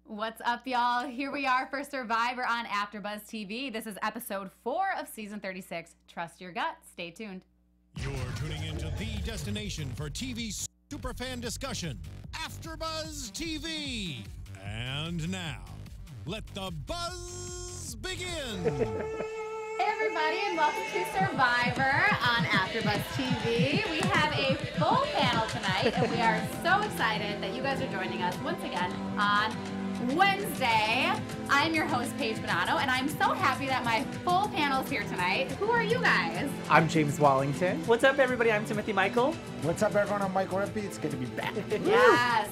What's up, y'all? Here we are for Survivor on AFTERBUZZ TV. This is episode 4 of season 36. Trust your gut. Stay tuned. You're tuning into the destination for TV superfan discussion, AFTERBUZZ TV. And now, let the buzz begin. Hey, everybody, and welcome to Survivor on AFTERBUZZ TV. We have a full panel tonight, and we are so excited that you guys are joining us once again on Wednesday. I'm your host, Paige Bonanno, and I'm so happy that my full panel is here tonight. Who are you guys? I'm James Wallington. What's up, everybody? I'm Timothy Michael. What's up, everyone? I'm Michael Rippe. It's good to be back. Yes.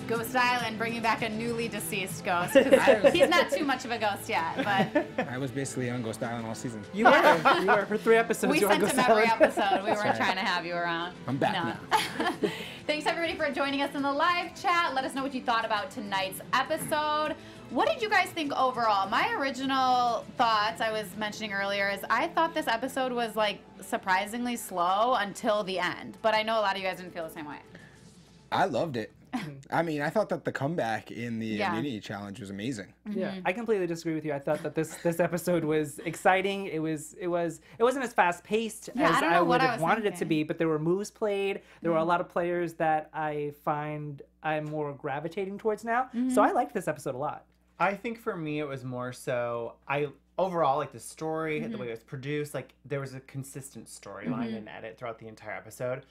Ghost Island, bringing back a newly deceased ghost. He's not too much of a ghost yet, but... I was basically on Ghost Island all season. You were for 3 episodes. We sent him every episode. We weren't trying to have you around. I'm back now. Thanks, everybody, for joining us in the live chat. Let us know what you thought about tonight's episode. What did you guys think overall? My original thoughts I was mentioning earlier is I thought this episode was, like, surprisingly slow until the end. But I know a lot of you guys didn't feel the same way. I loved it. I mean, I thought that the comeback in the immunity challenge was amazing. Yeah, I completely disagree with you. I thought that this episode was exciting. It wasn't as fast paced as I would have wanted it to be, but there were moves played. There were a lot of players that I find I'm more gravitating towards now. So I liked this episode a lot. I think for me it was more so overall like the story, the way it was produced, like there was a consistent storyline and edit throughout the entire episode.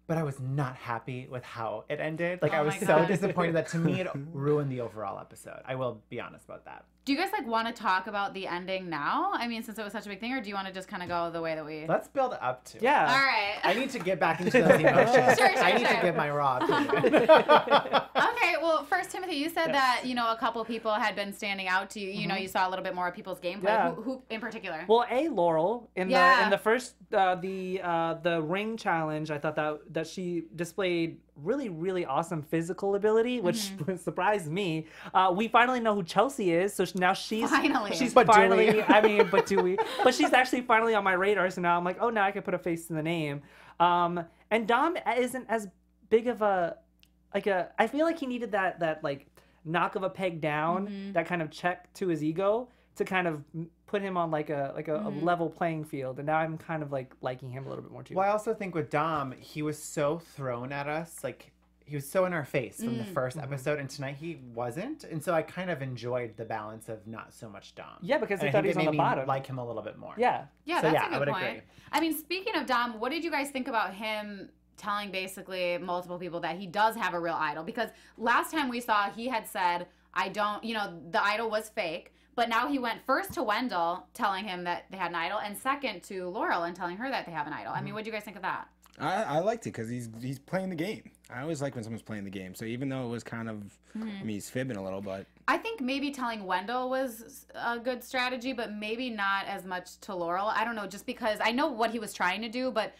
But I was not happy with how it ended. Like I was so disappointed that to me it ruined the overall episode. I will be honest about that. Do you guys like want to talk about the ending now? I mean, since it was such a big thing, or do you want to just kind of go the way that we... Let's build up to it. Yeah. All right. I need to get back into those emotions. I need to give my raw opinion. Okay, well, first, Timothy, you said that, you know, a couple people had been standing out to you. You know, you saw a little bit more of people's gameplay. Yeah. Who in particular? Well, Laurel in the first the ring challenge, I thought that she displayed really awesome physical ability, which surprised me. We finally know who Chelsea is, so now she's finally. I mean, but do we? But she's actually finally on my radar, so now I'm like, oh, now I can put a face to the name. And Dom isn't as big of a I feel like he needed that like knock of a peg down, that kind of check to his ego to kind of put him on like a level playing field, and now I'm kind of like liking him a little bit more too. Well, I also think with Dom, he was so thrown at us, like he was so in our face from the first episode, and tonight he wasn't, and so I kind of enjoyed the balance of not so much Dom. Yeah, because I thought he was on the bottom. Like him a little bit more. Yeah. Yeah, so, that's a good I would point. agree. I mean, speaking of Dom, what did you guys think about him telling basically multiple people that he does have a real idol? Because last time we saw, he had said, I don't, you know, the idol was fake. But now he went first to Wendell, telling him that they had an idol, and second to Laurel and telling her that they have an idol. I mean, what do you guys think of that? I liked it because he's playing the game. I always like when someone's playing the game. So even though it was kind of, I mean, he's fibbing a little, but... I think maybe telling Wendell was a good strategy, but maybe not as much to Laurel. I don't know, just because I know what he was trying to do, but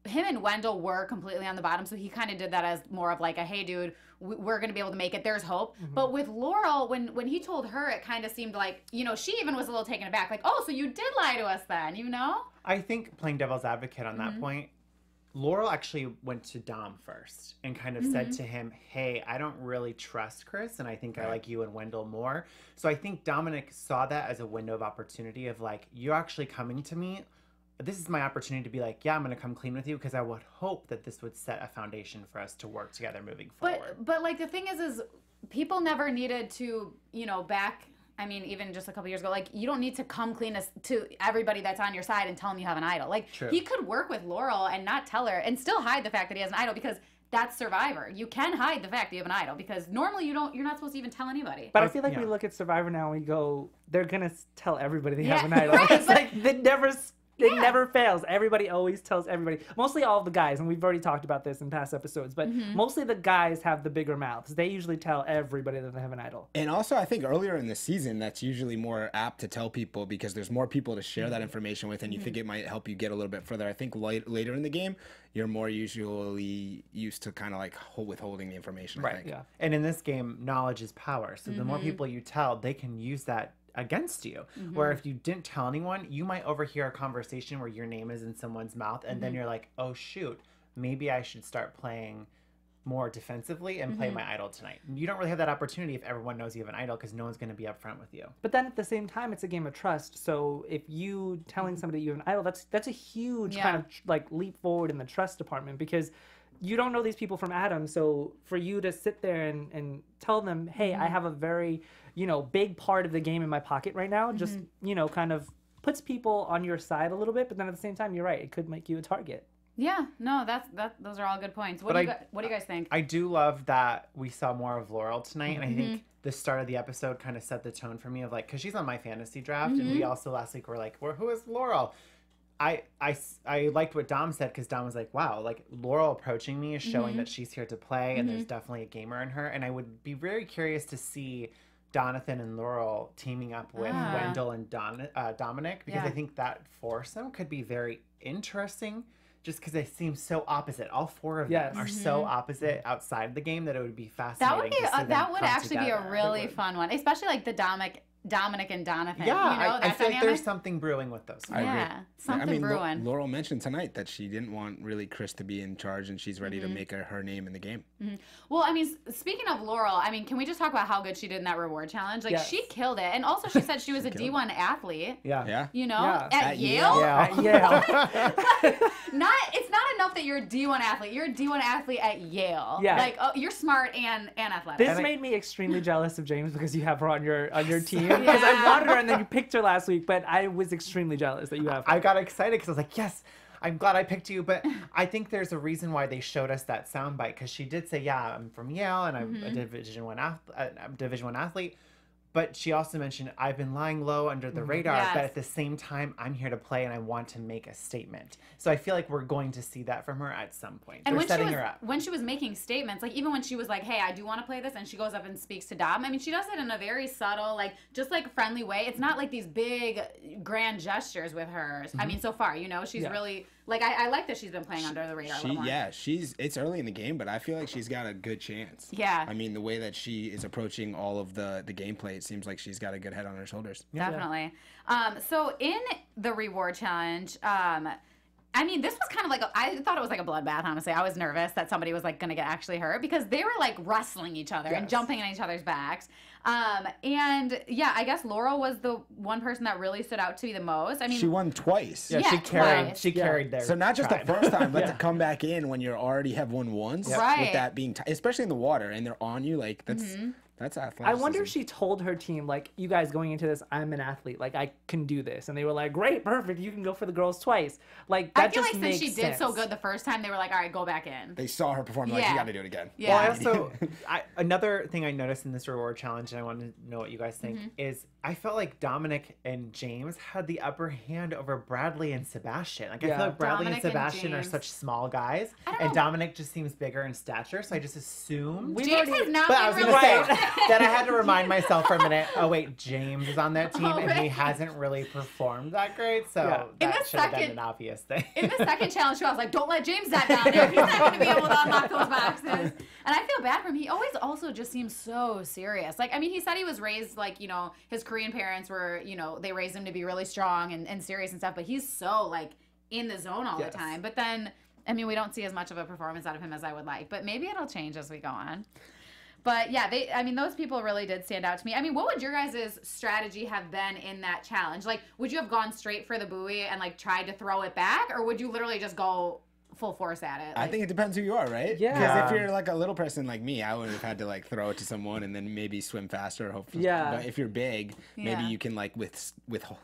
him and Wendell were completely on the bottom, so he kind of did that as more of like a, hey, dude, we're going to be able to make it. There's hope. But with Laurel, when he told her, it kind of seemed like, you know, she even was a little taken aback. Like, oh, so you did lie to us then, you know? I think playing devil's advocate on that point, Laurel actually went to Dom first and kind of said to him, hey, I don't really trust Chris, and I think I like you and Wendell more. So I think Dominic saw that as a window of opportunity of like, you're actually coming to me. This is my opportunity to be like, yeah, I'm going to come clean with you, because I would hope that this would set a foundation for us to work together moving forward. But like the thing is people never needed to, you know, I mean, even just a couple years ago, like, you don't need to come clean to everybody that's on your side and tell them you have an idol. Like, he could work with Laurel and not tell her and still hide the fact that he has an idol, because that's Survivor. You can hide the fact that you have an idol, because normally you're not supposed to even tell anybody. But I feel like we look at Survivor now and we go, they're going to tell everybody they have an idol. Right, it's like it never fails. Everybody always tells everybody. Mostly all of the guys, and we've already talked about this in past episodes, but mostly the guys have the bigger mouths. They usually tell everybody that they have an idol. And also, I think earlier in the season, that's usually more apt to tell people because there's more people to share that information with, and you think it might help you get a little bit further. I think later in the game, you're more usually used to kind of like withholding the information. I think. Yeah. And in this game, knowledge is power. So the more people you tell, they can use that against you. Where if you didn't tell anyone, you might overhear a conversation where your name is in someone's mouth, and then you're like, oh shoot, maybe I should start playing more defensively and play my idol tonight. You don't really have that opportunity if everyone knows you have an idol because no one's going to be upfront with you. But then at the same time, it's a game of trust. So if you telling somebody you have an idol, that's a huge kind of like leap forward in the trust department, because you don't know these people from Adam. So for you to sit there and tell them, hey, I have a very, big part of the game in my pocket right now, just, kind of puts people on your side a little bit. But then at the same time, you're right. It could make you a target. Yeah, no, those are all good points. What do you guys think? I do love that we saw more of Laurel tonight, and I think the start of the episode kind of set the tone for me of like, because she's on my fantasy draft, and we also last week were like, who is Laurel? I liked what Dom said, because Dom was like, wow, like Laurel approaching me is showing that she's here to play, and there's definitely a gamer in her, and I would be very curious to see Jonathan and Laurel teaming up with Wendell and Dominic, because I think that foursome could be very interesting. Just because they seem so opposite. All four of them are so opposite outside the game that it would be fascinating. That would actually be a really fun one, especially like the Dominic and Jonathan. Yeah, I feel like there's something brewing with those. Something brewing. Laurel mentioned tonight that she didn't want really Chris to be in charge, and she's ready to make her name in the game. Well, I mean, speaking of Laurel, I mean, can we just talk about how good she did in that reward challenge? Like, she killed it. And also, she said she was a D1 athlete. Yeah. At Yale? At Yale. It's not enough that you're a D1 athlete. You're a D1 athlete at Yale. Yeah. Like, you're smart and athletic. This made me extremely jealous of James, because you have her on your team. Because I wanted her, and then you picked her last week, but I was extremely jealous that you have her. I got excited because I was like, yes, I'm glad I picked you. But I think there's a reason why they showed us that soundbite, because she did say, yeah, I'm from Yale, and I'm a Division I athlete. But she also mentioned, I've been lying low under the radar, but at the same time, I'm here to play and I want to make a statement. So I feel like we're going to see that from her at some point. And They're when she was making statements, like even when she was like, hey, I do want to play this, and she goes up and speaks to Dom, I mean, she does it in a very subtle, like, just like friendly way. It's not like these big grand gestures with her. I mean, so far, she's really... Like, I like that she's been playing under the radar a little more. Yeah, it's early in the game, but I feel like she's got a good chance. Yeah. I mean, the way that she is approaching all of the gameplay, it seems like she's got a good head on her shoulders. Definitely. So in the reward challenge, I mean, this was kind of like, I thought it was like a bloodbath, honestly. I was nervous that somebody was like going to get actually hurt, because they were like wrestling each other and jumping on each other's backs. And yeah, I guess Laurel was the one person that really stood out to me the most. I mean, she won twice. Yeah, she carried their So not just tribe. the first time, but to come back in when you already have won once, with that being, especially in the water, and they're on you, like that's athleticism. I wonder if she told her team, like, you guys going into this, I'm an athlete, like, I can do this. And they were like, great, perfect, you can go for the girls twice. Like, that just makes sense. I feel like since she did so good the first time, they were like, all right, go back in. They saw her perform, like, you got to do it again. Yeah. Well, I also, another thing I noticed in this reward challenge, and I wanted to know what you guys think, is I felt like Dominic and James had the upper hand over Bradley and Sebastian. Like, I feel like Bradley and Sebastian are such small guys, and Dominic just seems bigger in stature, so I just assumed. James has not But I was been going to really say, then I had to remind myself for a minute, oh wait, James is on that team, and he hasn't really performed that great, so that should have been an obvious thing. In the second challenge show, I was like, don't let James that down there. He's not going to be able to unlock those boxes. And I feel bad for him. He always also just seems so serious. Like, I mean, he said he was raised, like, his Korean parents were, they raised him to be really strong and serious and stuff, but he's so, like, in the zone all the time. But then, I mean, we don't see as much of a performance out of him as I would like, but maybe it'll change as we go on. But yeah, those people really did stand out to me. I mean, what would your guys' strategy have been in that challenge? Like, would you have gone straight for the buoy and like tried to throw it back, or would you literally just go full force at it? I think it depends who you are, right? Yeah. Because if you're like a little person like me, I would have had to like throw it to someone and then maybe swim faster. Hopefully. Yeah. But if you're big, maybe you can like with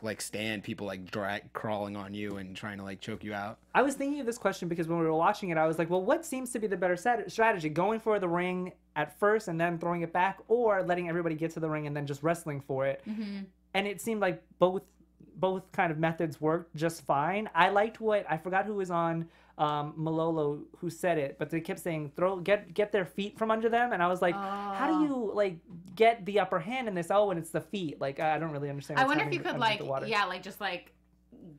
like stand people like crawling on you and trying to like choke you out. I was thinking of this question because when we were watching it, I was like, well, what seems to be the better strategy? Going for the ring at first and then throwing it back, or letting everybody get to the ring and then just wrestling for it? And it seemed like both kind of methods worked just fine. I liked I forgot who was on Malolo who said it, but they kept saying get their feet from under them, and I was like, how do you like get the upper hand in this? Oh, when it's the feet, like I don't really understand. I wonder if you could like just like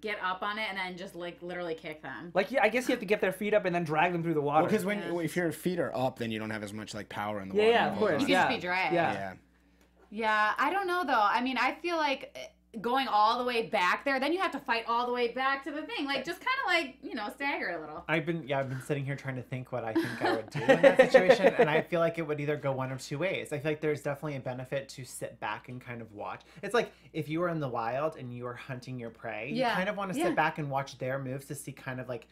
get up on it and then just like literally kick them. Like I guess you have to get their feet up and then drag them through the water. Well, because if your feet are up, then you don't have as much like power in the water. Yeah, of course. You can just be dragged. Yeah, I don't know though. I mean, I feel like going all the way back there, then you have to fight all the way back to the thing. Like, just kind of like, you know, stagger a little. I've been sitting here trying to think what I think I would do in that situation, and I feel like it would either go one of two ways. I feel like there's definitely a benefit to sit back and kind of watch. It's like if you were in the wild and you were hunting your prey, you kind of want to sit back and watch their moves to see kind of like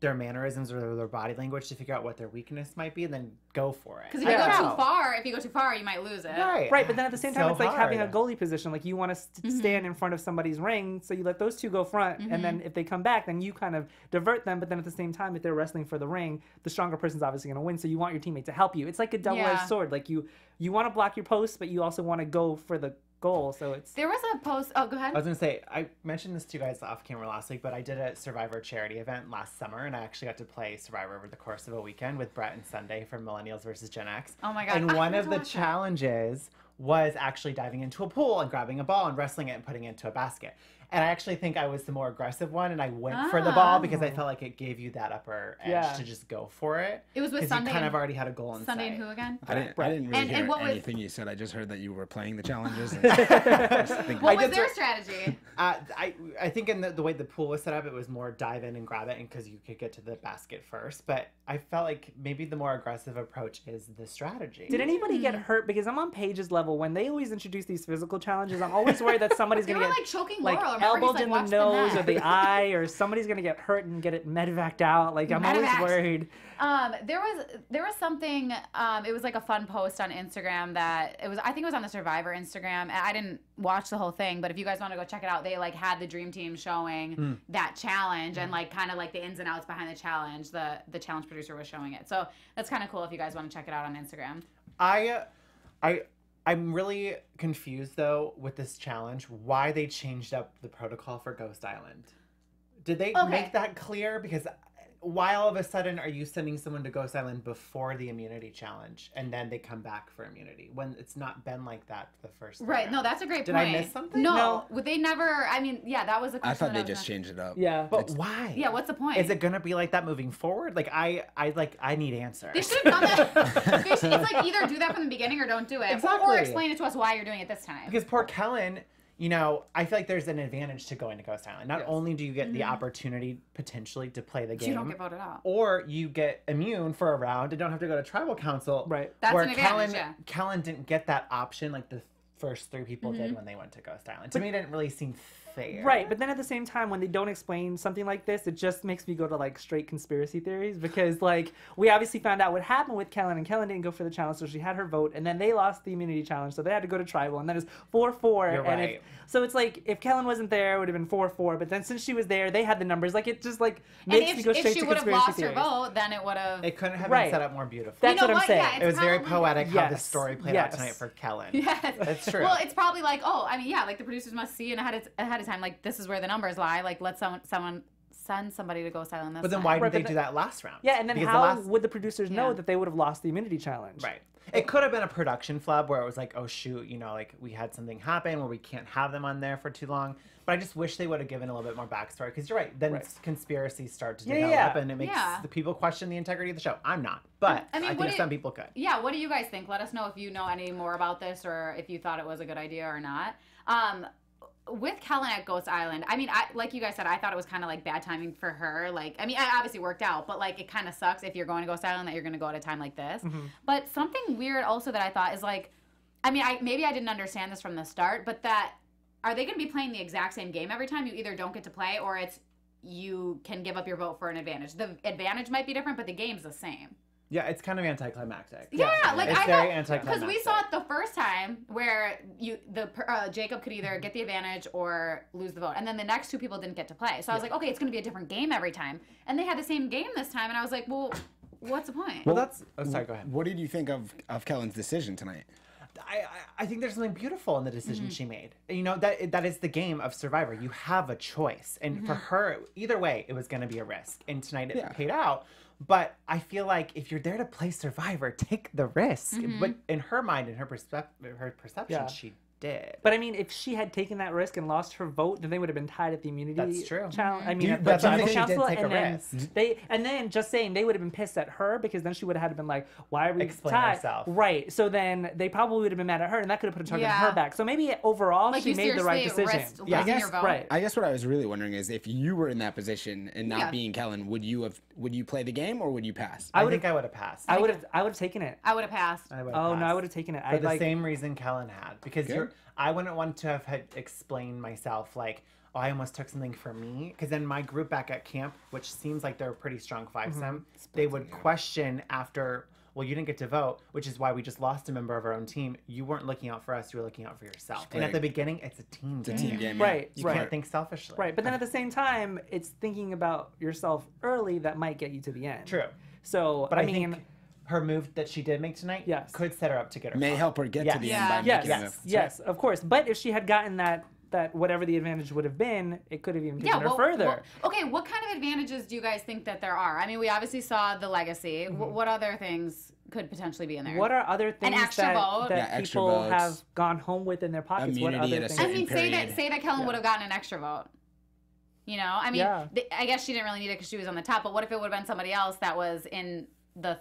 their mannerisms or their body language to figure out what their weakness might be, and then go for it. Because if you go too far, you might lose it. Right, but then at the same time, it's like having a goalie position. Like you want to stand in front of somebody's ring, so you let those two go front, and then if they come back, then you kind of divert them. But then at the same time, if they're wrestling for the ring, the stronger person's obviously going to win. So you want your teammate to help you. It's like a double-edged sword. Like you want to block your posts, but you also want to go for the goal. So it's there was a post. Oh, go ahead. I was gonna say, I mentioned this to you guys off camera last week, but I did a Survivor charity event last summer, and I actually got to play Survivor over the course of a weekend with Brett and Sunday from Millennials versus Gen X. Oh my god! And one of the challenges was actually diving into a pool and grabbing a ball and wrestling it and putting it into a basket. And I actually think I was the more aggressive one, and I went for the ball because I felt like it gave you that upper edge to just go for it. It was with Sunday. You kind of already had a goal in Sunday sight. and who again? I didn't really hear anything you said. I just heard that you were playing the challenges. What was their strategy? I think in the way the pool was set up, it was more dive in and grab it, and because you could get to the basket first. But I felt like maybe the more aggressive approach is the strategy. Did anybody get hurt? Because I'm on Paige's level. When they always introduce these physical challenges, I'm always worried that somebody's going to get like choking Laurel. Elbowed in the nose or the eye, or somebody's going to get hurt and get it medevaced out. Like I'm always worried. There was something. It was like a fun post on Instagram that it was. I think it was on the Survivor Instagram. I didn't watch the whole thing, but if you guys want to go check it out, they like had the Dream Team showing that challenge and like kind of like the ins and outs behind the challenge. The challenge producer was showing it, so that's kind of cool if you guys want to check it out on Instagram. I'm really confused though with this challenge. Why they changed up the protocol for Ghost Island? Did they make that clear? Because why all of a sudden are you sending someone to Ghost Island before the immunity challenge and then they come back for immunity when it's not been like that the first time? Right. No, that's a great point. Did I miss something? No, they never. I mean, yeah, that was a question. I thought they just changed it up. Yeah, but why? Yeah, what's the point? Is it gonna be like that moving forward? Like I need answers. They should have done that. It's like either do that from the beginning or don't do it, or explain it to us why you're doing it this time. Because poor Kellen. You know, I feel like there's an advantage to going to Ghost Island. Not only do you get the opportunity potentially to play the game, you don't get voted out, or you get immune for a round and don't have to go to tribal council. Right. That's an advantage. Kellen didn't get that option like the first three people did when they went to Ghost Island. To me, it didn't really seem fair. Right, but then at the same time, when they don't explain something like this, it just makes me go to like straight conspiracy theories because like we obviously found out what happened with Kellen, and Kellen didn't go for the challenge, so she had her vote, and then they lost the immunity challenge, so they had to go to tribal, and then it's 4-4. You're right. So it's like if Kellen wasn't there, it would have been 4-4. But then since she was there, they had the numbers. Like it just like makes me go straight to conspiracy theories. If she would have lost her vote, then it would have. It couldn't have been set up more beautifully. That's what I'm saying. Yeah, it was very poetic how the story played out tonight for Kellen. Yes, that's true. Well, it's probably like, like the producers must see and ahead of time, like this is where the numbers lie. Like let someone send somebody to Ghost Island. But then why did they do that last round? Yeah, and then how would the producers know that they would have lost the immunity challenge? Right. It could have been a production flub where it was like, oh shoot, you know, like we had something happen where we can't have them on there for too long. But I just wish they would have given a little bit more backstory because you're right. Then conspiracies start to develop and it makes the people question the integrity of the show. I'm not, but I think some people could. Yeah, what do you guys think? Let us know if you know any more about this or if you thought it was a good idea or not. With Kellen at Ghost Island, I mean, like you guys said, I thought it was kind of like bad timing for her. Like, I mean, it obviously worked out, but like it kind of sucks if you're going to Ghost Island that you're going to go at a time like this. But something weird also that I thought is like, I mean, maybe I didn't understand this from the start, but that are they going to be playing the exact same game every time? You either don't get to play or it's you can give up your vote for an advantage. The advantage might be different, but the game's the same. Yeah, it's kind of anticlimactic. Yeah, like it's very anticlimactic. Because we saw it the first time where Jacob could either get the advantage or lose the vote, and then the next two people didn't get to play. So I was like, okay, it's going to be a different game every time, and they had the same game this time, and I was like, well, what's the point? Well, that's. Oh, sorry. Go ahead. What did you think of Kellen's decision tonight? I think there's something beautiful in the decision she made. You know, that is the game of Survivor. You have a choice, and for her, either way, it was going to be a risk. And tonight it paid out. But I feel like if you're there to play Survivor, take the risk. But in her mind, in her perception, she did. But I mean, if she had taken that risk and lost her vote, then they would have been tied at the immunity. That's true. Challenge. I mean, at the But tribal she did council, take a and then risk. and then just saying they would have been pissed at her because then she would have had to been like, "Why are we Explain tied?" herself. Right. So then they probably would have been mad at her, and that could have put a target on Yeah. her back. So maybe overall Like she you made the right seriously decision. risked Yeah, I losing guess your vote. Right. I guess what I was really wondering is if you were in that position and not Yeah. being Kellen, would you play the game or would you pass? I think I would have passed. I would have taken it. I would have passed. I would've Oh no, I passed. would have taken it. For I'd the like. same reason Kellen had. Because Good. I wouldn't want to have had explained myself like, oh, I almost took something for me. Because then my group back at camp, which seems like they're a pretty strong fivesome, they would question after, well, you didn't get to vote, which is why we just lost a member of our own team. You weren't looking out for us, you were looking out for yourself. And at the beginning, it's a team game. Team game, Right, You right. can't think selfishly. Right, but then at the same time, it's thinking about yourself early that might get you to the end. True. So, But I mean, think her move that she did make tonight Yes. could set her up to get her May vote. help her get to the Yes. end by Yeah. yes, making yes, a yes, of course. But if she had gotten that whatever the advantage would have been, it could have even taken her further. Okay, what kind of advantages do you guys think that there are? I mean, we obviously saw the legacy. What other things could potentially be in there? What are other things extra vote? that Yeah, extra people votes. have gone home with in their pockets? Immunity what at other a things? I certain mean, period. say that Kellen would have gotten an extra vote. You know, I mean, Yeah. I guess she didn't really need it because she was on the top. But what if it would have been somebody else that was in the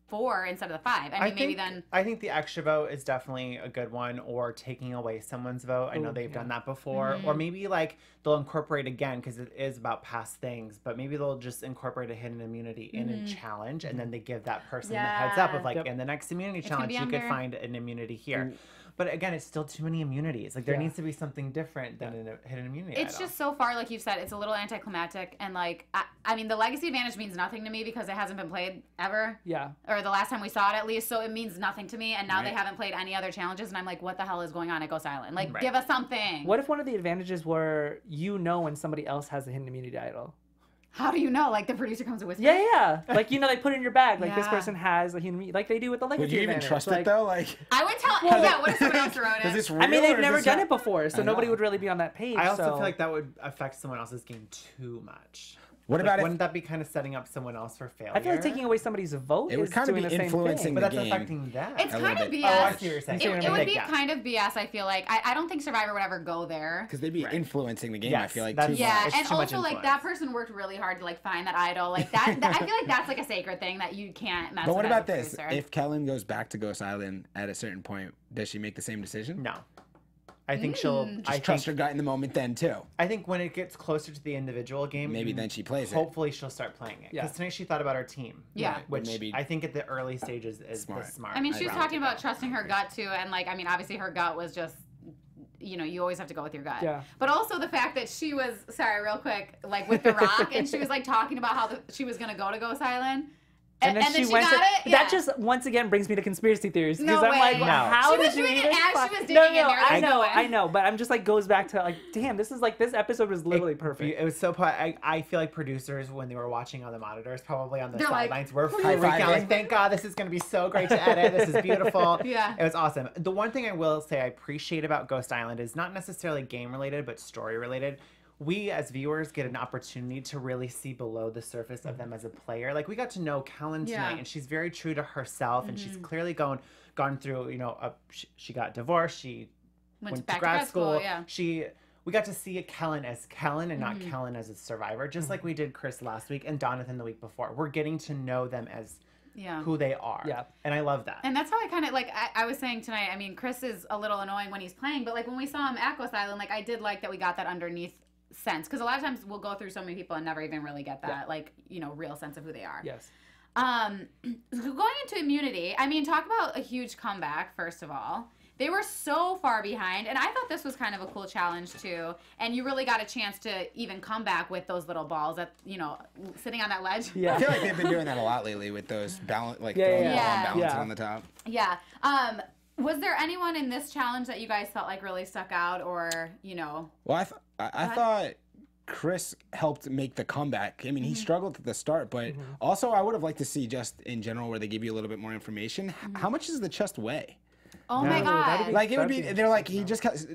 4 instead of the 5? I mean, maybe then. I think the extra vote is definitely a good one, or taking away someone's vote. I know Ooh, they've yeah. done that before. Mm-hmm. Or maybe like they'll incorporate again because it is about past things, but maybe they'll just incorporate a hidden immunity in a challenge, and then they give that person the heads up of like, Yep. in the next immunity gonna challenge, be you could under- find an immunity here. But again, it's still too many immunities. Like there Yeah. needs to be something different than a hidden immunity. It's item. just so far, like you've said, it's a little anticlimactic. And like, I mean, the legacy advantage means nothing to me because it hasn't been played ever. Yeah. Or the last time we saw it at least. So it means nothing to me. And now they Right. haven't played any other challenges. And I'm like, what the hell is going on at Ghost Island? Like, Right. give us something. What if one of the advantages were you know when somebody else has a hidden immunity idol? How do you know? Like, the producer comes to whisper? Yeah. Like, you know, they put it in your bag. Like, this Yeah. person has a hidden immunity. Like they do with the legacy Would you even advantage. trust like, it though? Like, I would tell. Yeah, what if someone else wrote is it? this real? I mean, or they've is never this done not- it before, so I nobody know. would really be on that page. I also so. feel like that would affect someone else's game too much. What Like, about if wouldn't that be kind of setting up someone else for failure? I feel like taking away somebody's vote It would is kind of doing be the same influencing thing. But that's the game. affecting them. It's a kind little of bit. BS. Oh, I see what you're saying. It would be Yeah. kind of BS, I feel like. I don't think Survivor would ever go there. Because they'd be Right. influencing the game. I Yes, feel like that's- too Yeah, much. It's and too much also like influence. that person worked really hard to like find that idol. Like that I feel like that's like a sacred thing that you can't mess But with what as a about this? producer. If Kellen goes back to Ghost Island at a certain point, does she make the same decision? No. I think she'll. I Trust her think, gut in the moment then too. I think when it gets closer to the individual game, Maybe then she plays it. hopefully she'll start playing it. Yeah. Because tonight she thought about her team. Yeah. Which Maybe- I think at the early stages is Smart. the smart. I mean, she was route talking to about go. trusting her gut too, and like, I mean, obviously her gut was just, you know, you always have to go with your gut. Yeah. But also the fact that she was, sorry, real quick, like with The Rock, and she was like talking about how she was gonna go to Ghost Island, And then she went got to, it. That just once again brings me to conspiracy theories because No I'm like, way. No. how She did was you doing it even? as she find- was no, digging in no, there. I There's no know, way. I know, but I'm just like goes back to like, damn, this episode was literally perfect. It was so. I feel like producers when they were watching on the monitors, probably on the They're like, sidelines, were "High freaking out. fiving." Like, thank God, this is going to be so great to edit. This is beautiful. Yeah. It was awesome. The one thing I will say I appreciate about Ghost Island is not necessarily game related, but story related. We as viewers get an opportunity to really see below the surface of them as a player. Like we got to know Kellen tonight, Yeah. and she's very true to herself, and she's clearly gone through. You know, she got divorced. She went back to grad school. yeah. We got to see Kellen as Kellen and not Kellen as a survivor, just like we did Chris last week and Donathan the week before. We're getting to know them as Yeah. who they are. Yeah. And I love that. And that's how I kind of, like, I was saying tonight, I mean, Chris is a little annoying when he's playing, but, like, when we saw him at Ghost Island, like, I did like that we got that underneath sense. Because a lot of times we'll go through so many people and never even really get that, like, you know, real sense of who they are. Yes. Going into immunity, I mean, talk about a huge comeback, first of all. They were so far behind, and I thought this was kind of a cool challenge, too. And you really got a chance to even come back with those little balls that, you know, sitting on that ledge. Yeah. I feel like they've been doing that a lot lately with those balance, like Yeah, throwing yeah, the ball and yeah. balancing Yeah. on the top. Yeah. Was there anyone in this challenge that you guys felt like really stuck out, or, you know? Well, I thought Chris helped make the comeback. I mean, he struggled at the start, but also I would have liked to see just in general where they give you a little bit more information. How much does the chest weigh? Oh my that'd God. be- Like it would That'd be, be they're like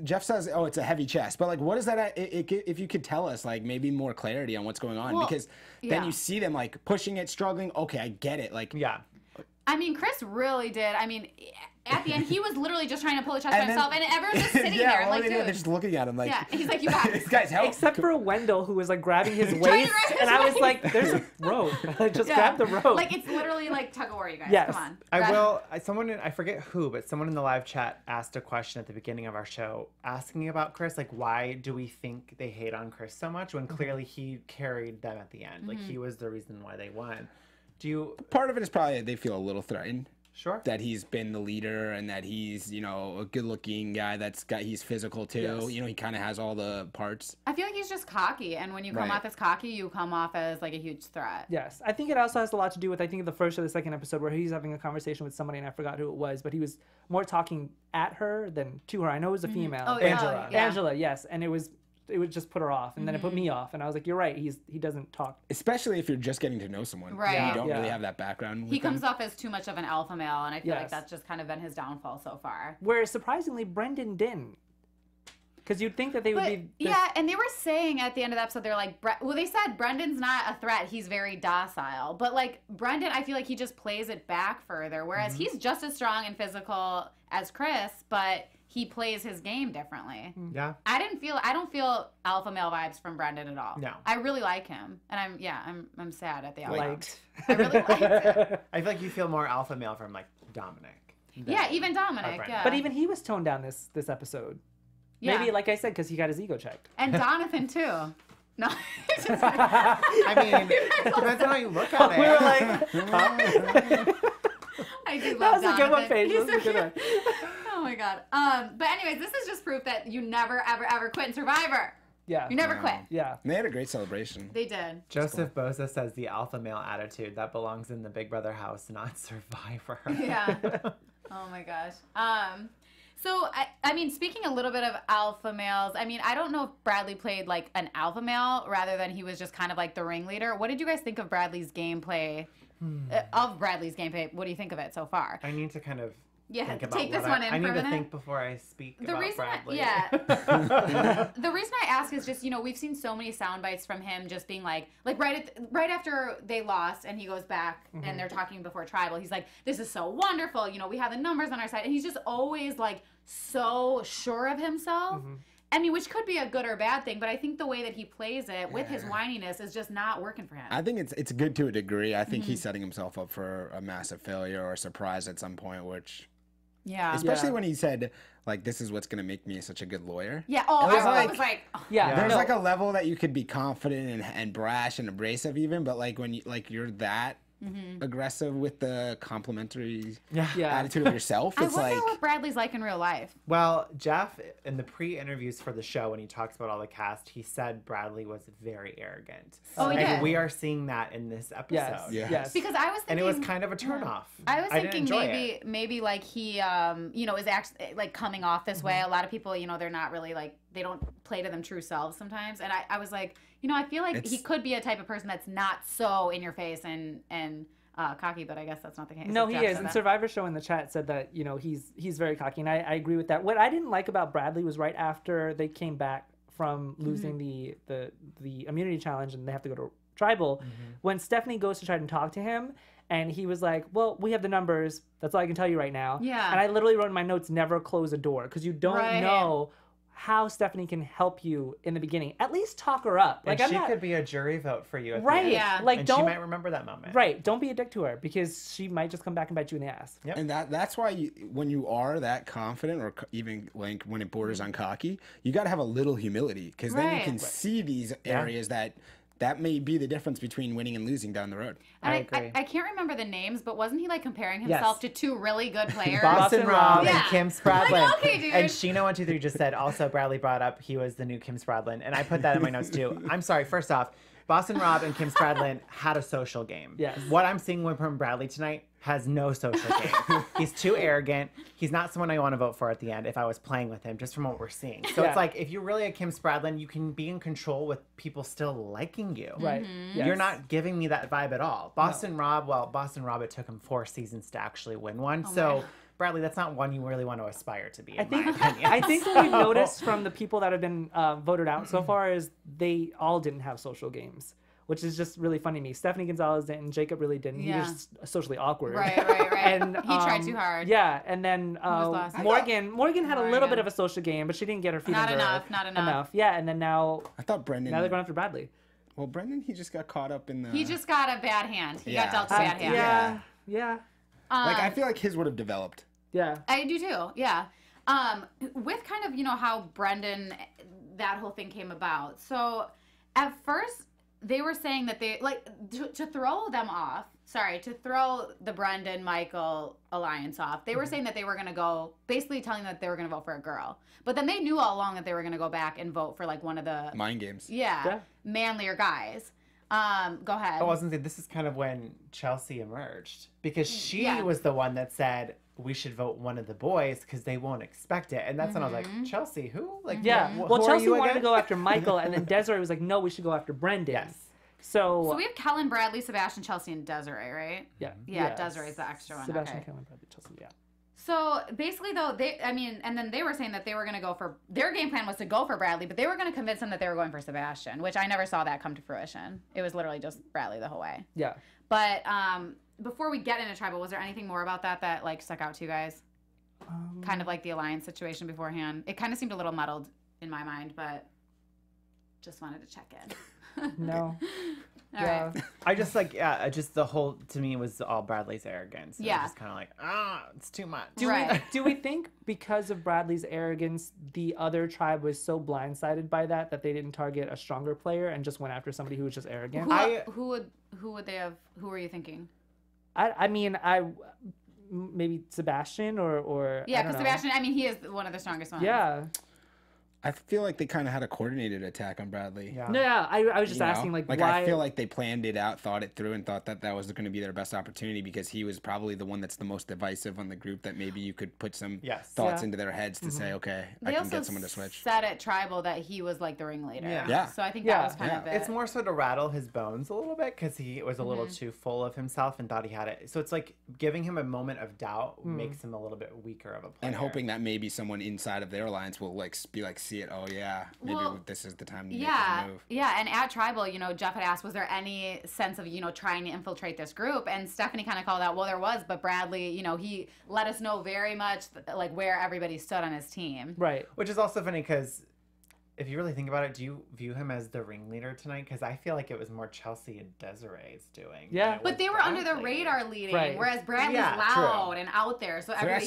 Jeff says, oh, it's a heavy chest, but like, what is that? If you could tell us, like maybe more clarity on what's going on, Well, because yeah. then you see them like pushing it, struggling. Okay, I get it. Like, yeah. I mean, Chris really did. I mean, at the end, he was literally just trying to pull the chest by himself, and everyone's just sitting there. all Like, they do, dude. they're just looking at him like, Yeah, he's like, you got this it. guy's help. Except for Wendell, who was like grabbing his Trying waist, to grab his and I was waist. like, "There's a rope. Just grab the rope." Like, it's literally like tug of war, you guys. Yes. Come on. I Grab- will. I forget who, but someone in the live chat asked a question at the beginning of our show, asking about Chris. Like, why do we think they hate on Chris so much when clearly he carried them at the end? Like, he was the reason why they won. Do you? Part of it is probably they feel a little threatened. Sure. That he's been the leader and that he's, a good-looking guy he's physical too. Yes. He kind of has all the parts. I feel like he's just cocky, and when you come Right. off as cocky, you come off as like a huge threat. Yes, I think it also has a lot to do with the first or the second episode where he's having a conversation with somebody and I forgot who it was, but he was more talking at her than to her. I know it was a female. Oh, yeah. Angela. Oh, yeah. Angela, yes, and it would just put her off, and then it put me off, and I was like, "You're right. He doesn't talk." Especially if you're just getting to know someone. Right. You don't really Yeah. have that background. He with them. comes off as too much of an alpha male, and I feel like Yes. that's just kind of been his downfall so far. Whereas surprisingly, Brendan didn't, because you'd think that they would But, be. This, yeah, and they were saying at the end of the episode, they're like, they said Brendan's not a threat. He's very docile. But, like, Brendan, I feel like he just plays it back further, whereas he's just as strong and physical as Chris, but he plays his game differently. Yeah. I don't feel alpha male vibes from Brendan at all. No. I really like him. And I'm sad at the outcome. liked. I really liked it. I feel like you feel more alpha male from like Dominic. than- Yeah, even Dominic, Brendan. yeah. But even he was toned down this episode. Yeah. Maybe, like I said, because he got his ego checked. And Jonathan, too. No. I mean, depends on how you look at it. We were like, I do that love was a good one, Jonathan. Paige. He's That was a so good one. cute. Oh my god. But anyways, this is just proof that you never, ever, ever quit in Survivor. Yeah. You never quit. Yeah. And they had a great celebration. They did. Joseph Boza says the alpha male attitude that belongs in the Big Brother house, not Survivor. Yeah. Oh my gosh. So I mean, speaking a little bit of alpha males, I mean, I don't know if Bradley played like an alpha male rather than he was just kind of like the ringleader. What did you guys think of Bradley's gameplay? What do you think of it so far? I need to kind of Yeah, think about take this what one in I for need a to minute. think before I speak The about reason, Bradley. the reason I ask is just we've seen so many sound bites from him just being like right after they lost and he goes back and they're talking before tribal. He's like, "This is so wonderful. We have the numbers on our side," and he's just always like so sure of himself. I mean, which could be a good or bad thing, but I think the way that he plays it with his whininess is just not working for him. I think it's good to a degree. I think he's setting himself up for a massive failure or a surprise at some point, which... Yeah. Especially when he said, like, this is what's going to make me such a good lawyer. Yeah. Oh, was I like- was like, oh. Yeah. There's no. like a level that you could be confident and brash and abrasive even, but like when you're that aggressive with the complimentary Yeah. attitude of yourself, I it's wonder like... what Bradley's like in real life. Well, Jeff, in the pre-interviews for the show, when he talks about all the cast, he said Bradley was very arrogant. Oh, he and did. we are seeing that in this episode. Yes. Yeah. Yes. Because I was And thinking, it was kind of a turnoff. I was didn't thinking enjoy it. maybe like he is actually like coming off this way. A lot of people, they're not really like, they don't play to them true selves sometimes. And I was like, I feel like he could be a type of person that's not so in your face and cocky, but I guess that's not the case. No, if he Jeff is. said And that. Survivor Show in the chat said that, he's very cocky, and I agree with that. What I didn't like about Bradley was right after they came back from losing the immunity challenge and they have to go to tribal, when Stephanie goes to try and talk to him, and he was like, "Well, we have the numbers. That's all I can tell you right now." Yeah. And I literally wrote in my notes, "Never close a door," because you don't Right. know how Stephanie can help you in the beginning. At least talk her up. And Like, she I'm not could be a jury vote for you at right. the end. Yeah. Like, And don't she might remember that moment. right. Don't be a dick to her because she might just come back and bite you in the ass. Yep. And that's why when you are that confident, or even like when it borders on cocky, you got to have a little humility, because then you Right. can see these areas that may be the difference between winning and losing down the road. And I agree. I can't remember the names, but wasn't he like comparing himself Yes. to two really good players? Boston Rob Yeah. and Kim Spradlin. Like, okay, dude. And Sheena123 just said, also Bradley brought up he was the new Kim Spradlin. And I put that in my notes too. I'm sorry, first off, Boston Rob and Kim Spradlin had a social game. Yes. What I'm seeing from Bradley tonight has no social game. He's too arrogant. He's not someone I want to vote for at the end if I was playing with him, just from what we're seeing. So Yeah. it's like, if you're really a Kim Spradlin, you can be in control with people still liking you. Right. Mm-hmm. Yes. You're not giving me that vibe at all. Boston Rob, it took him 4 seasons to actually win one. So, Bradley, that's not one you really want to aspire to be, in my opinion. I think what we've noticed from the people that have been voted out so far is they all didn't have social games. which is just really funny to me. Stephanie Gonzalez didn't, Jacob really didn't. He was socially awkward. Right. And he tried too hard. Yeah, and then Morgan had a little bit of a social game, but she didn't get her feet Not under enough. Yeah, and then now I thought Brendan. Now they're going after Bradley. Well, Brendan, he just got caught up in the. He just got a bad hand. He got dealt a bad hand. Yeah. Like I feel like his would have developed. Yeah. I do too. Yeah. With kind of how Brendan, that whole thing came about. So at first they were saying that they to throw them off. Sorry, to throw the Brendan Michael alliance off. They were saying that they were going to go, basically telling them that they were going to vote for a girl. But then they knew all along that they were going to go back and vote for like one of the mind games. Yeah. Manlier guys. Go ahead. I wasn't saying this is kind of when Chelsea emerged because she was the one that said we should vote one of the boys because they won't expect it. And that's when I was like, Chelsea, who? Like, well, Chelsea wanted to go after Michael, and then Desiree was like, no, we should go after Brendan. Yes. So we have Kellen, Bradley, Sebastian, Chelsea, and Desiree, right? Yeah. Yeah, Desiree's the extra one. Sebastian, Kellen, Bradley, Chelsea, yeah. So basically, though, and then they were saying that they were going to go for, their game plan was to go for Bradley, but they were going to convince him that they were going for Sebastian, which I never saw that come to fruition. It was literally just Bradley the whole way. Yeah. But before we get into tribal, was there anything more about that like stuck out to you guys? Kind of like the alliance situation beforehand. It kind of seemed a little muddled in my mind, but just wanted to check in. No. All right. I just just the whole, to me, was all Bradley's arrogance. Yeah. Just kind of like, it's too much. Do we think because of Bradley's arrogance, the other tribe was so blindsided by that they didn't target a stronger player and just went after somebody who was just arrogant? Who would they have? Who were you thinking? Maybe Sebastian or yeah, because Sebastian, he is one of the strongest ones. Yeah. I feel like they kind of had a coordinated attack on Bradley. Yeah. No, yeah, I was just asking, why... I feel like they planned it out, thought it through, and thought that was going to be their best opportunity because he was probably the one that's the most divisive on the group that maybe you could put some thoughts into their heads to say, okay, I can get someone to switch. They also said at Tribal that he was like the ringleader. Yeah. So I think that was kind of it. It's more so to rattle his bones a little bit because he was a little too full of himself and thought he had it. So it's like giving him a moment of doubt makes him a little bit weaker of a player. And hoping that maybe someone inside of their alliance will see it, maybe this is the time to make the move. Yeah, and at Tribal, Jeff had asked, was there any sense of, trying to infiltrate this group? And Stephanie kind of called out, well, there was, but Bradley, he let us know very much, like, where everybody stood on his team. Right. Which is also funny because if you really think about it, do you view him as the ringleader tonight? Because I feel like it was more Chelsea and Desiree's doing. Yeah. But they were under the radar leading, whereas Bradley's loud and out there. So everybody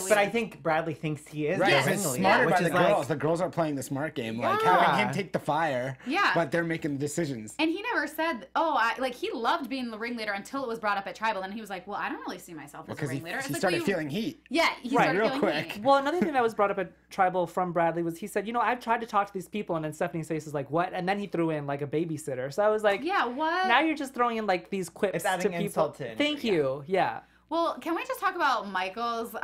but I think Bradley thinks he is the ringleader. Smarter by the girls. The girls are playing the smart game, like having him take the fire. Yeah. But they're making the decisions. And he never said, he loved being the ringleader until it was brought up at Tribal. And he was like, well, I don't really see myself as a ringleader. He started feeling heat. Yeah, he started feeling heat. Well, another thing that was brought up at Tribal from Bradley was he said, I've tried to talk to these people, and then Stephanie's face is like, what? And then he threw in like a babysitter. So I was like, yeah, what? Now you're just throwing in like these quips to people. Thank you. Yeah. Well, can we just talk about Michael's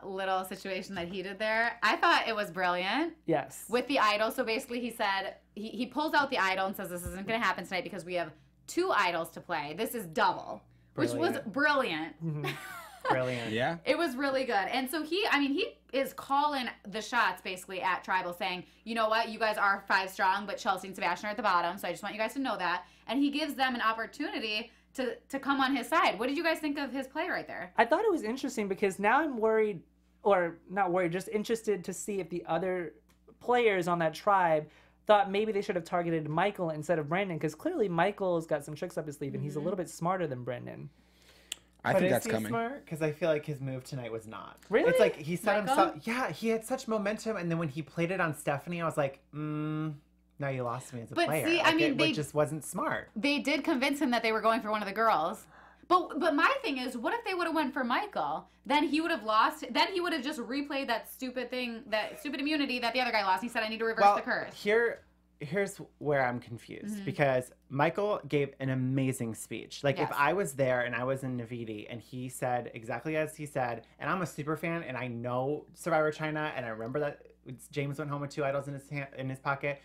little situation that he did there? I thought it was brilliant. Yes. With the idol. So basically he said, he pulls out the idol and says, this isn't going to happen tonight because we have 2 idols to play. This is double. Which was brilliant. Brilliant. Yeah. It was really good. And so he is calling the shots basically at Tribal saying, you know what, you guys are 5 strong, but Chelsea and Sebastian are at the bottom. So I just want you guys to know that. And he gives them an opportunity to come on his side. What did you guys think of his play right there? I thought it was interesting because now I'm worried, or not worried, just interested to see if the other players on that tribe thought maybe they should have targeted Michael instead of Brendan, because clearly Michael's got some tricks up his sleeve and he's a little bit smarter than Brendan. I think that's coming. Smart? Because I feel like his move tonight was not. Really? It's like he set himself. Yeah, he had such momentum, and then when he played it on Stephanie, I was like, now you lost me as a player. See, it just wasn't smart. They did convince him that they were going for one of the girls. But my thing is, what if they would have went for Michael? Then he would have lost. Then he would have just replayed that stupid thing, that stupid immunity that the other guy lost. He said, I need to reverse the curse. Here's where I'm confused because Michael gave an amazing speech. Like if I was there and I was in Navidi and he said exactly as he said, and I'm a super fan and I know Survivor China and I remember that James went home with 2 idols in his pocket.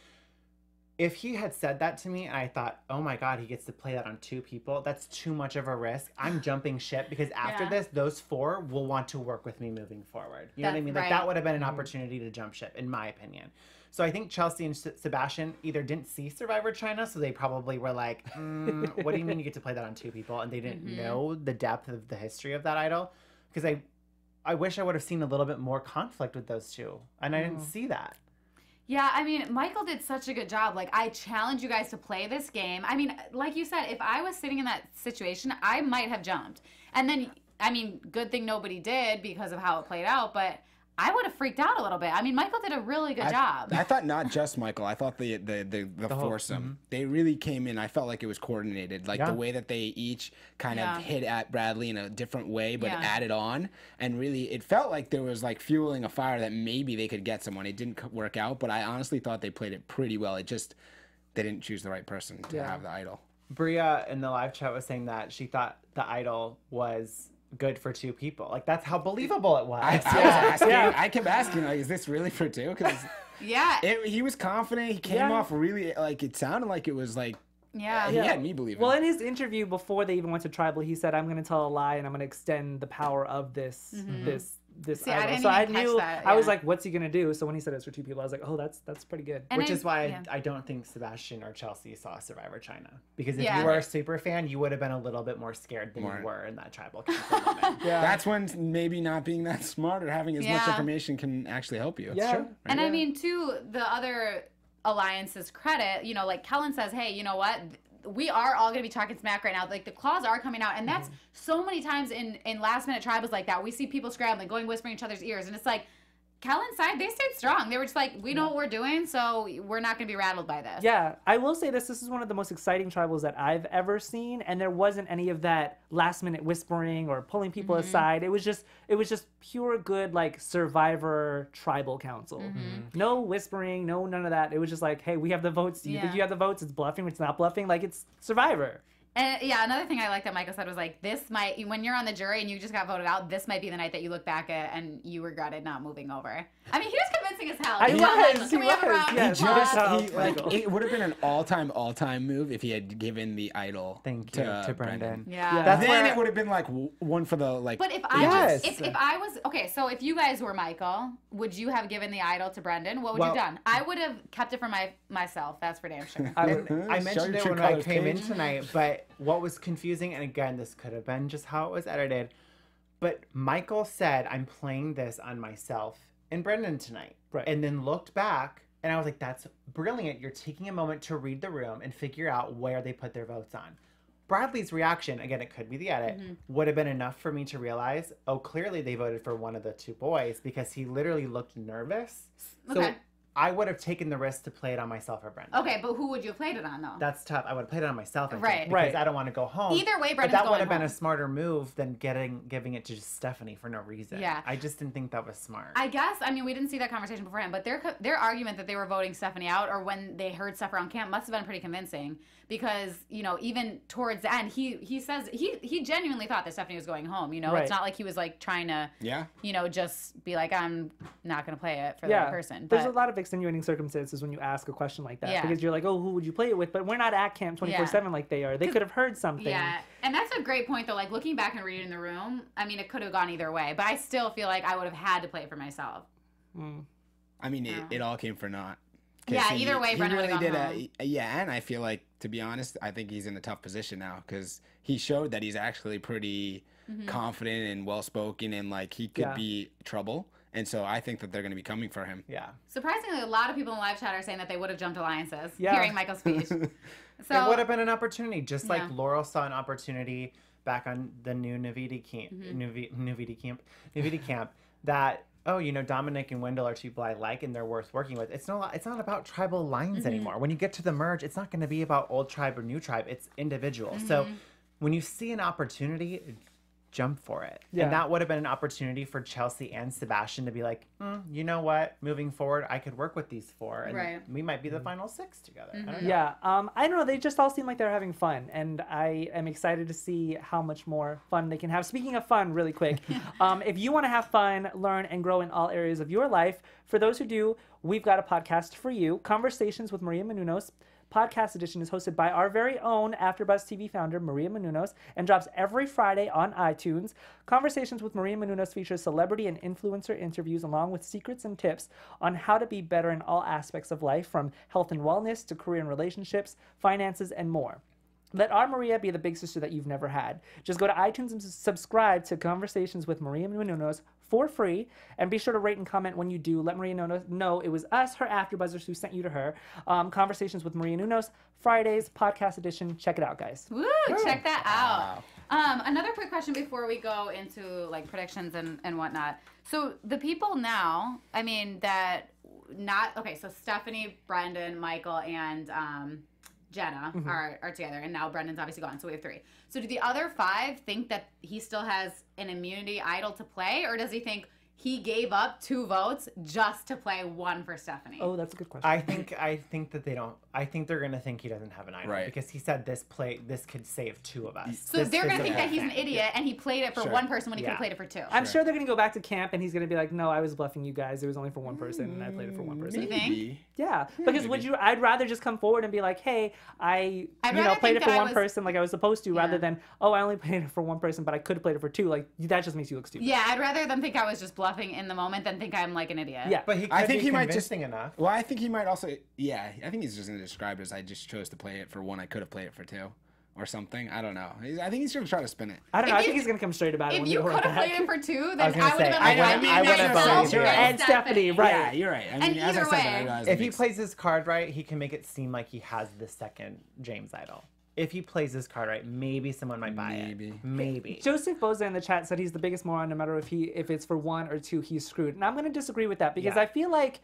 If he had said that to me and I thought, oh my God, he gets to play that on 2 people, that's too much of a risk. I'm jumping ship because after this, those 4 will want to work with me moving forward. You know what I mean? Like that would have been an opportunity to jump ship, in my opinion. So I think Chelsea and Sebastian either didn't see Survivor China, so they probably were like, what do you mean you get to play that on 2 people? And they didn't know the depth of the history of that idol. Because I wish I would have seen a little bit more conflict with those 2. And I didn't see that. Yeah, I mean, Michael did such a good job. Like, I challenge you guys to play this game. I mean, like you said, if I was sitting in that situation, I might have jumped. And then, I mean, good thing nobody did because of how it played out, but I would have freaked out a little bit. I mean, Michael did a really good job. I thought not just Michael. I thought the foursome. They really came in. I felt like it was coordinated. Like the way that they each kind of hit at Bradley in a different way, but added on. And really, it felt like there was like fueling a fire that maybe they could get someone. It didn't work out, but I honestly thought they played it pretty well. It just, they didn't choose the right person to have the idol. Bria in the live chat was saying that she thought the idol was good for 2 people. Like, that's how believable it was. I kept asking, like, is this really for 2? Because he was confident. He came off really, like, it sounded like it was like, he had me believing. Well, in his interview before they even went to Tribal, he said, I'm going to tell a lie and I'm going to extend the power of this See, idol. So I knew, I was like, what's he going to do? So when he said it's for 2 people, I was like, oh, that's pretty good. Which is why I don't think Sebastian or Chelsea saw Survivor China. Because if you were a super fan, you would have been a little bit more scared than you were in that Tribal council moment. That's when maybe not being that smart or having as much information can actually help you. Yeah. True. And I mean, to the other alliance's credit, you know, like Kellen says, hey, you know what? We are all going to be talking smack right now. Like, the claws are coming out. And that's so many times in last minute tribals like that. We see people scrambling, going whispering each other's ears. And it's like, Kellen's side, they stayed strong. They were just like, we know what we're doing, so we're not going to be rattled by this. Yeah, I will say this. This is one of the most exciting tribals that I've ever seen. And there wasn't any of that last minute whispering or pulling people aside. It was just pure good, like, Survivor tribal council. No whispering, none of that. It was just like, hey, we have the votes. You think you have the votes? It's bluffing. It's not bluffing. Like, it's Survivor. And another thing I like that Michael said was like, this might, when you're on the jury and you just got voted out, this might be the night that you look back at and you regretted not moving over. I mean, he was convincing as hell. It would have been an all-time move if he had given the idol to Brendan. Then it would have been like one for the, like. But if I was, okay, so if you guys were Michael, would you have given the idol to Brendan? What would you have done? I would have kept it for myself. That's for damn sure. I mentioned it when I came in tonight, but what was confusing, and again, this could have been just how it was edited, but Michael said, I'm playing this on myself and Brendan tonight. Right. And then looked back, and I was like, that's brilliant. You're taking a moment to read the room and figure out where they put their votes on. Bradley's reaction, again, it could be the edit, would have been enough for me to realize, oh, clearly they voted for one of the 2 boys because he literally looked nervous. Okay. So I would have taken the risk to play it on myself or Brendan. Okay, but who would you have played it on, though? That's tough. I would have played it on myself, I right? Think, because I don't want to go home. Either way, Brendan's but that going would have been home. a smarter move than giving it to just Stephanie for no reason. Yeah, I just didn't think that was smart. I guess. I mean, we didn't see that conversation beforehand, but their argument that they were voting Stephanie out, or when they heard stuff around camp, must have been pretty convincing. Because, you know, even towards the end, he says he genuinely thought that Stephanie was going home. You know, it's not like he was like trying to, you know, just be like, I'm not going to play it for that person. There's a lot of extenuating circumstances when you ask a question like that because you're like, oh, who would you play it with? But we're not at camp 24/7 like they are. They could have heard something. Yeah, and that's a great point though. Like looking back and reading the room, I mean, it could have gone either way, but I still feel like I would have had to play it for myself. I mean, it all came for naught. Yeah, either way, Brendan really did home. And I feel like, to be honest, I think he's in a tough position now because he showed that he's actually pretty confident and well-spoken and like he could be trouble. And so I think that they're going to be coming for him. Yeah. Surprisingly, a lot of people in the live chat are saying that they would have jumped alliances hearing Michael's speech. So it would have been an opportunity, just like Laurel saw an opportunity back on the new Navidi camp that, oh, you know, Dominic and Wendell are 2 people I like and they're worth working with. It's not about tribal lines anymore. When you get to the merge, it's not going to be about old tribe or new tribe. It's individual. So when you see an opportunity, jump for it. And that would have been an opportunity for Chelsea and Sebastian to be like, you know what, moving forward, I could work with these 4 and we might be the final 6 together. I don't know. I don't know. They just all seem like they're having fun, and I am excited to see how much more fun they can have. Speaking of fun, really quick, if you want to have fun, learn, and grow in all areas of your life, for those who do, we've got a podcast for you, Conversations with Maria Menounos. podcast edition is hosted by our very own AfterBuzz TV founder, Maria Menounos, and drops every Friday on iTunes. Conversations with Maria Menounos features celebrity and influencer interviews along with secrets and tips on how to be better in all aspects of life, from health and wellness to career and relationships, finances, and more. Let our Maria be the big sister that you've never had. Just go to iTunes and subscribe to Conversations with Maria Menounos for free, and be sure to rate and comment when you do. Let Maria know it was us, her AfterBuzzers, who sent you to her. Conversations with Maria Menounos, Fridays, podcast edition. Check it out, guys. Woo! Check that out. Another quick question before we go into like predictions and whatnot. So the people now, I mean, so Stephanie, Brendan, Michael, and Jenna are together, and now Brendan's obviously gone, so we have 3. So do the other 5 think that he still has an immunity idol to play, or does he think he gave up 2 votes just to play 1 for Stephanie? Oh, that's a good question. I think that they don't. I think they're gonna think he doesn't have an idol, Right. because he said this could save 2 of us. So they're gonna think that he's an idiot and he played it for 1 person when he could have played it for 2. I'm sure they're gonna go back to camp and he's gonna be like, "No, I was bluffing you guys. It was only for 1 person, and I played it for 1 person." You think? Yeah, because I'd rather just come forward and be like, "Hey, I played it for 1 person like I was supposed to," rather than, "Oh, I only played it for 1 person, but I could have played it for 2." Like that just makes you look stupid. Yeah, I'd rather them think I was just bluffing in the moment than think I'm like an idiot. Yeah, But I think he might just enough. Well, I think he might also. Yeah, I think he's just gonna describe it as I just chose to play it for 1. I could have played it for 2, or something. I don't know. I think he's gonna try to spin it. I don't know. I think he's gonna come straight about it. If when you we could go have back. played it for 2, then I was gonna I would have say, been like, I would have voted so you. And Stephanie, right? Yeah, you're right. I mean, as I either said, way, I realize If he plays his card right, he can make it seem like he has the second James idol. If he plays his card right, maybe someone might buy it. Maybe. Joseph Boza in the chat said he's the biggest moron. No matter if it's for 1 or 2, he's screwed. And I'm going to disagree with that because I feel like,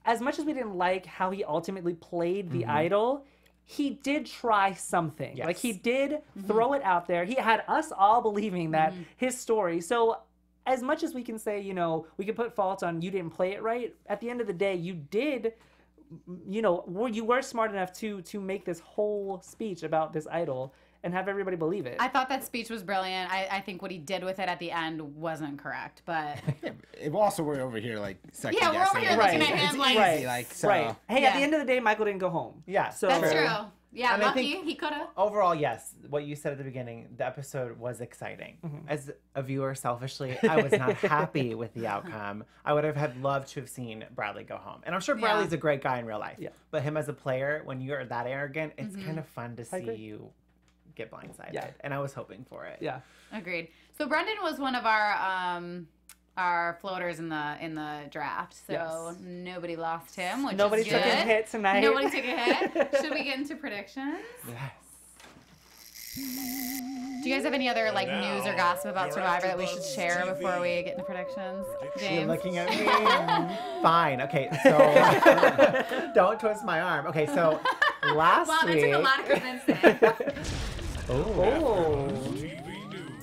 as much as we didn't like how he ultimately played the idol, he did try something. Yes. Like he did throw it out there. He had us all believing that his story. So as much as we can say, we can put faults on you didn't play it right, at the end of the day, you did. You were smart enough to make this whole speech about this idol and have everybody believe it. I thought that speech was brilliant. I think what he did with it at the end wasn't correct, but Also, we're over here like second yeah, we're over guessing here it. looking at him like, right. So. Right. Hey, Yeah. at the end of the day, Michael didn't go home. Yeah, So that's true. Yeah, And I lucky think- he could have. Overall, yes. What you said at the beginning, the episode was exciting. As a viewer, selfishly, I was not happy with the outcome. I would have loved to have seen Bradley go home. And I'm sure Bradley's a great guy in real life. Yeah. But him as a player, when you're that arrogant, it's kind of fun to see you get blindsided. Yeah. And I was hoping for it. Yeah. Agreed. So Brendan was one of our floaters in the draft. So Yes. nobody lost him, which Nobody is took good. a hit tonight. Nobody took a hit. Should we get into predictions? Yes. Do you guys have any other like news or gossip about Survivor that we should share before we get into predictions? You're James? looking at me. Fine. Okay, so don't twist my arm. Okay, so last Wow, that week. took a lot of convincing.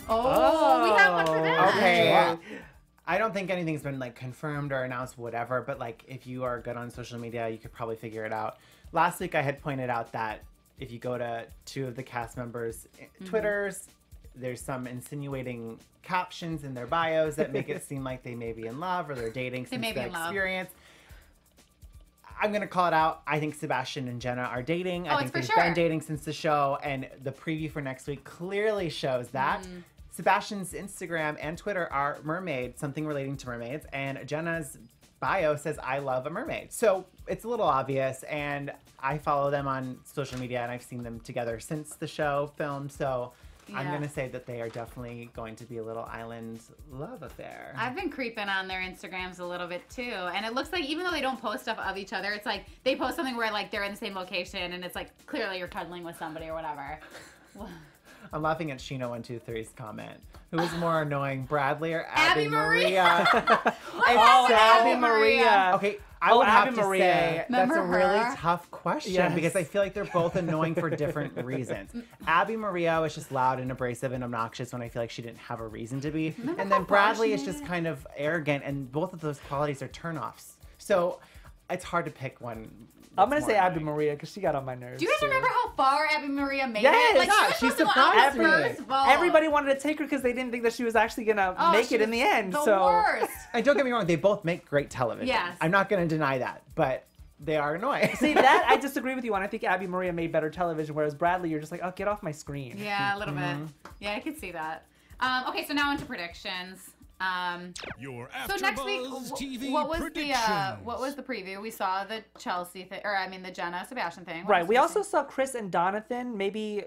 Oh, we have one for that. Okay. I don't think anything's been like confirmed or announced, whatever, but like if you are good on social media, you could probably figure it out. Last week I had pointed out that if you go to 2 of the cast members' Twitters, there's some insinuating captions in their bios that make it seem like they may be in love or they're dating since may be the in love. experience. I'm going to call it out. I think Sebastian and Jenna are dating. I Oh, think it's for they've sure. been dating since the show, and the preview for next week clearly shows that. Sebastian's Instagram and Twitter are mermaid, something relating to mermaids, and Jenna's bio says, I love a mermaid. So it's a little obvious, and I follow them on social media, and I've seen them together since the show filmed, so I'm Yeah. going to say that they are definitely going to be a little island love affair. I've been creeping on their Instagrams a little bit too. And it looks like even though they don't post stuff of each other, it's like they post something where like they're in the same location and it's like clearly you're cuddling with somebody or whatever. I'm laughing at Sheena123's comment. Who is more annoying, Bradley or Abby Abby Maria? Maria? Oh, so- Abby Maria. Okay, I would have Abby to Maria. say that's a Remember really her? tough question Yes. because I feel like they're both annoying for different reasons. Abby Maria was just loud and abrasive and obnoxious when I feel like she didn't have a reason to be. Remember And how then Bradley is passionate? just kind of arrogant, and both of those qualities are turnoffs. So it's hard to pick one. I'm going to that's say more Abby annoying. Maria because she got on my nerves. Do you guys too. remember how far Abby Maria made Yes. it? Like, Yeah, she was she supposed to go on surprised the me. first vote. Everybody wanted to take her because they didn't think that she was actually going to make she it in was the end. The so worst. And don't get me wrong, they both make great television. Yes. I'm not going to deny that, but they are annoying. See, that I disagree with you on. I think Abby Maria made better television, whereas Bradley, you're just like, oh, get off my screen. Yeah, a little bit. Yeah, I could see that. Okay, so now into predictions. Your So next week, AfterBuzz TV what was predictions. what was the preview? We saw the Chelsea thing, or I mean the Jenna Sebastian thing. What Right. else We did also see? saw Chris and Donathan maybe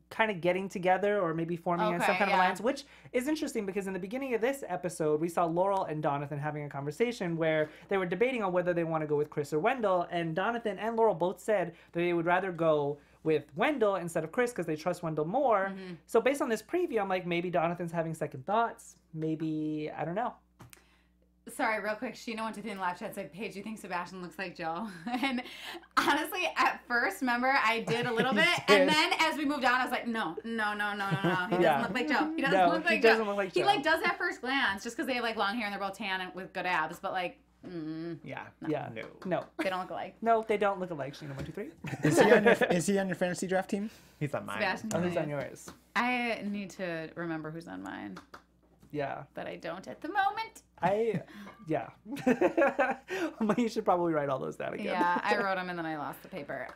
kind of getting together or maybe forming some Okay, kind of yeah. alliance, which is interesting because in the beginning of this episode, we saw Laurel and Donathan having a conversation where they were debating on whether they want to go with Chris or Wendell, and Donathan and Laurel both said that they would rather go with Wendell instead of Chris because they trust Wendell more. Mm-hmm. So based on this preview, I'm like, maybe Donathan's having second thoughts. Maybe, I don't know. Sorry, real quick. Sheena went to the live chat said, Paige, you think Sebastian looks like Joe? And honestly, at first, remember, I did a little bit. did. And then as we moved on, I was like, no. He doesn't Yeah. look like Joe. He doesn't No, look like he Joe. doesn't look like He Joe. like does at first glance just because they have like long hair and they're both tan and with good abs. But like, Yeah. Yeah. No. No. they don't look alike. No, they don't look alike. Sheena, 1, 2, 3. Is he on your fantasy draft team? He's on mine. Sebastian. Oh, who's on yours? I need to remember who's on mine, Yeah. but I don't at the moment. Yeah. Well, you should probably write all those down again. Yeah, I wrote them and then I lost the paper.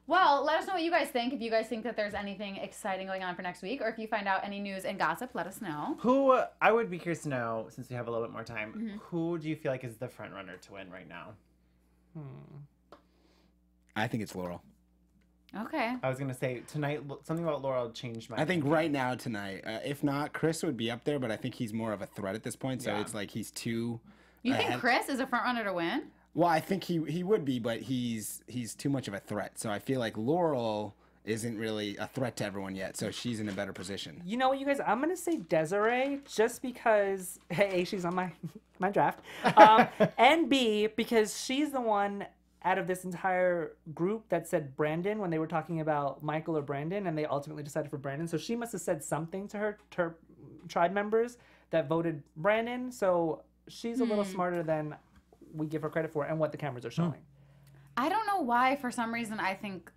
Well, let us know what you guys think. If you guys think that there's anything exciting going on for next week, or if you find out any news and gossip, let us know. Who I would be curious to know, since we have a little bit more time, who do you feel like is the front runner to win right now? I think it's Laurel. Okay. I was gonna say tonight something about Laurel changed my. I think right now tonight, if not, Chris would be up there, but I think he's more of a threat at this point. So Yeah. it's like he's too. You think ahead. Chris is a front runner to win? Well, I think he would be, but he's too much of a threat. So I feel like Laurel isn't really a threat to everyone yet. So she's in a better position. You know what, you guys? I'm gonna say Desiree just because A, she's on my draft, and B, because she's the one out of this entire group that said Brandon when they were talking about Michael or Brandon, and they ultimately decided for Brandon. So she must have said something to her tribe members that voted Brandon. So she's a little smarter than we give her credit for, and what the cameras are showing. I don't know why. For some reason, I think.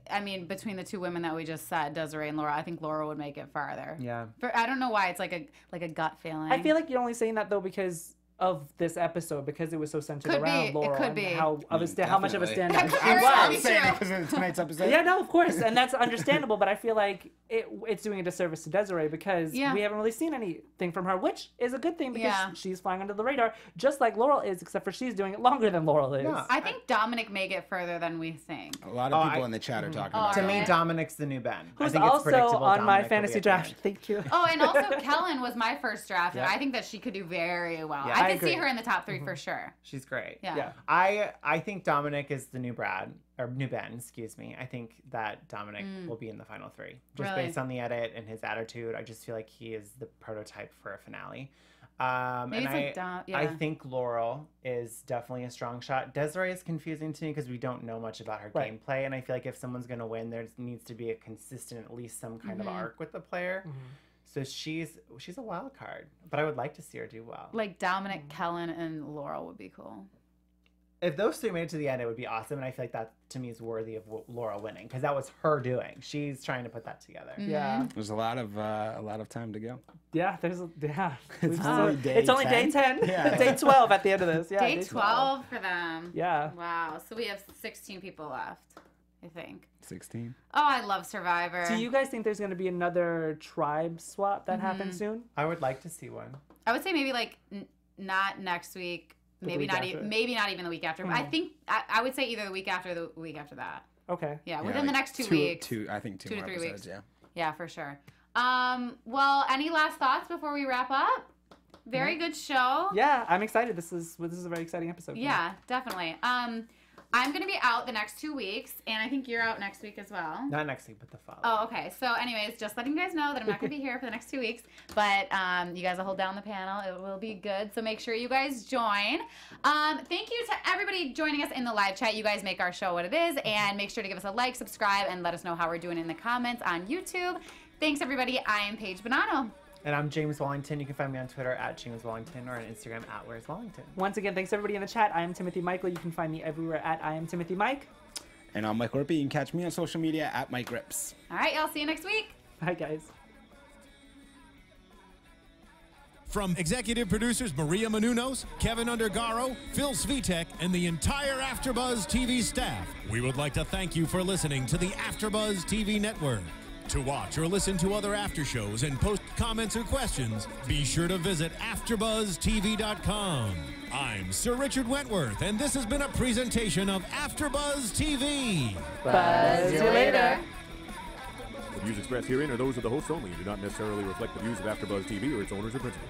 I mean, between the two women that we just said, Desiree and Laura, I think Laura would make it farther. Yeah. I don't know why. It's like a gut feeling. I feel like you're only saying that though because of this episode, because it was so centered Could around be. It Laura could and be. how much of a Definitely. standout That she could was. be saying true. because of tonight's episode. Yeah, no, of course, and that's understandable. But I feel like it's doing a disservice to Desiree because we haven't really seen anything from her, which is a good thing because she's flying under the radar, just like Laurel is, except for she's doing it longer than Laurel is. Yeah. I think Dominic may get further than we think. A lot of people I- in the chat are talking Oh, about To really? it. me, Dominic's the new Ben. I Who's think it's also predictable on my Dominic will be fantasy at the draft. end. Thank you. Oh, and also Kellen was my first draft, and Yeah. I think that she could do very well. Yeah, I I could see agree. her in the top 3 for sure. She's great. Yeah. Yeah. I think Dominic is the new Brad, or new Ben, excuse me. I think that Dominic will be in the final 3. Just Really? based on the edit and his attitude, I just feel like he is the prototype for a finale. Maybe And it's like I think Laurel is definitely a strong shot. Desiree is confusing to me because we don't know much about her Right. gameplay, and I feel like if someone's going to win, there needs to be a consistent, at least some kind of arc with the player. So she's a wild card, but I would like to see her do well. Like Dominic, Kellen, and Laurel would be cool. If those 3 made it to the end, it would be awesome, and I feel like that to me is worthy of Laurel winning because that was her doing. She's trying to put that together. Yeah, There's a lot of time to go. yeah. It's only day It's only day 10. 10. Yeah. Day 12 at the end of this. Yeah, Day 12 for them. Yeah. Wow. So we have 16 people left, I think. 16. Oh, I love Survivor. Do you guys think there's going to be another tribe swap that happens soon? I would like to see one. I would say maybe like not next week. The Maybe week not. after. Maybe not even the week after. But I think I would say either the week after or the week after that. Okay. Yeah, Yeah, within the like next 2 weeks. I think 2 2 to more 3 episodes, weeks. yeah. Yeah, for sure. Well, any last thoughts before we wrap up? Very good show. Yeah, I'm excited. This is a very exciting episode. for me. Yeah, definitely. I'm going to be out the next 2 weeks, and I think you're out next week as well. Not next week, but the following. Oh, okay. So anyways, just letting you guys know that I'm not going to be here for the next 2 weeks, but you guys will hold down the panel. It will be good. So make sure you guys join. Thank you to everybody joining us in the live chat. You guys make our show what it is, and make sure to give us a like, subscribe, and let us know how we're doing in the comments on YouTube. Thanks, everybody. I am Paige Bonanno. And I'm James Wallington. You can find me on Twitter at James Wallington or on Instagram at Where's Wallington. Once again, thanks everybody in the chat. I am Timothy Michael. You can find me everywhere at I am Timothy Mike. And I'm Mike Rippe. You can catch me on social media at Mike Rips. All right, y'all. See you next week. Bye, guys. From executive producers Maria Menounos, Kevin Undergaro, Phil Svitek, and the entire AfterBuzz TV staff, we would like to thank you for listening to the AfterBuzz TV network. To watch or listen to other after shows and post comments or questions, be sure to visit AfterBuzzTV.com. I'm Sir Richard Wentworth, and this has been a presentation of AfterBuzz TV. Buzz you later. The views expressed herein are those of the hosts only and do not necessarily reflect the views of AfterBuzz TV or its owners or principals.